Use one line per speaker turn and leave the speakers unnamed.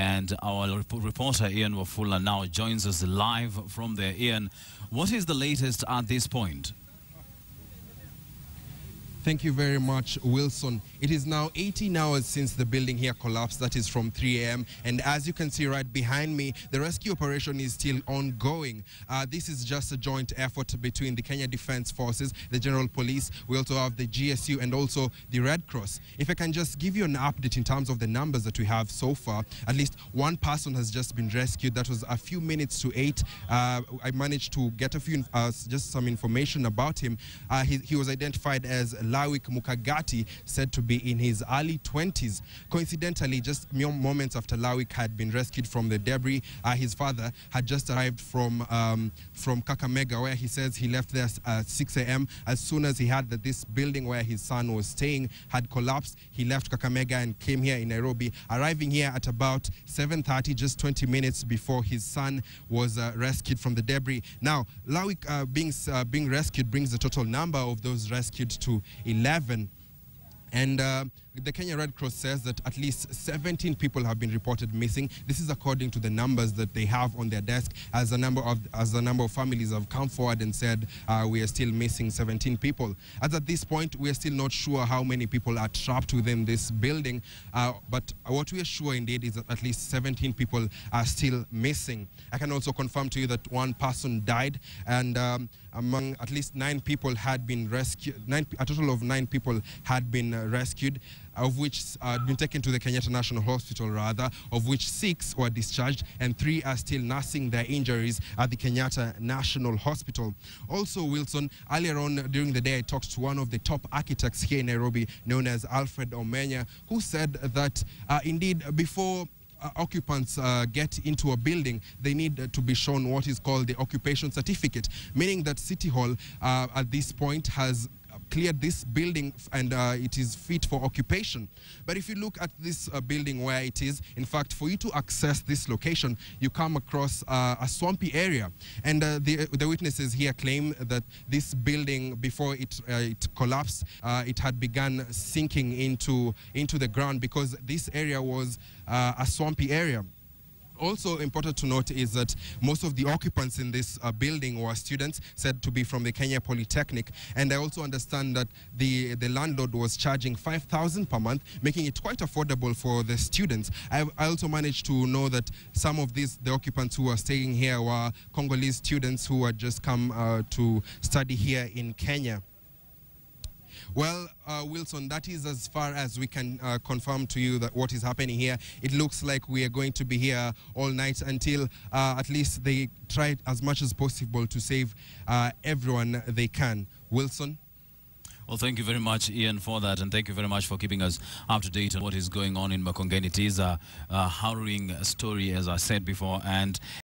And our reporter Ian Wafula now joins us live from there. Ian, what is the latest at this point?
Thank you very much, Wilson. It is now 18 hours since the building here collapsed. That is from 3 a.m. And as you can see right behind me, the rescue operation is still ongoing. This is just a joint effort between the Kenya Defense Forces, the General Police. We also have the GSU and also the Red Cross. If I can just give you an update in terms of the numbers that we have so far, at least one person has just been rescued. That was a few minutes to 8. I managed to get just some information about him. He was identified as Lawik Mukagati, said to be in his early 20s. Coincidentally, just mere moments after Lawik had been rescued from the debris, his father had just arrived from Kakamega, where he says he left there at 6 a.m. As soon as he heard that this building where his son was staying had collapsed, he left Kakamega and came here in Nairobi, arriving here at about 7:30, just 20 minutes before his son was rescued from the debris. Now, Lawik being rescued brings the total number of those rescued to 11. And the Kenya Red Cross says that at least 17 people have been reported missing. This is according to the numbers that they have on their desk, as a number of families have come forward and said we are still missing 17 people. As at this point, we are still not sure how many people are trapped within this building, but what we are sure indeed is that at least 17 people are still missing. I can also confirm to you that one person died, and among at least 9 people had been rescued. A total of 9 people had been rescued, of which been taken to the Kenyatta National Hospital, of which 6 were discharged and 3 are still nursing their injuries at the Kenyatta National Hospital. Also, Wilson, earlier on during the day, I talked to one of the top architects here in Nairobi, known as Alfred Omenya, who said that indeed before occupants get into a building, they need to be shown what is called the occupation certificate, meaning that City Hall at this point has cleared this building and it is fit for occupation. But if you look at this building where it is, in fact, for you to access this location, you come across a swampy area. And the witnesses here claim that this building, before it collapsed, it had begun sinking into the ground because this area was a swampy area. Also important to note is that most of the occupants in this building were students, said to be from the Kenya Polytechnic, and I also understand that the landlord was charging 5,000 per month, making it quite affordable for the students. I also managed to know that some of the occupants who are staying here were Congolese students who had just come to study here in Kenya. Well, Wilson, that is as far as we can confirm to you that what is happening here. It looks like we are going to be here all night until at least they try as much as possible to save everyone they can. Wilson?
Well, thank you very much, Ian, for that, and thank you very much for keeping us up to date on what is going on in Makongeni. It is a harrowing story, as I said before, and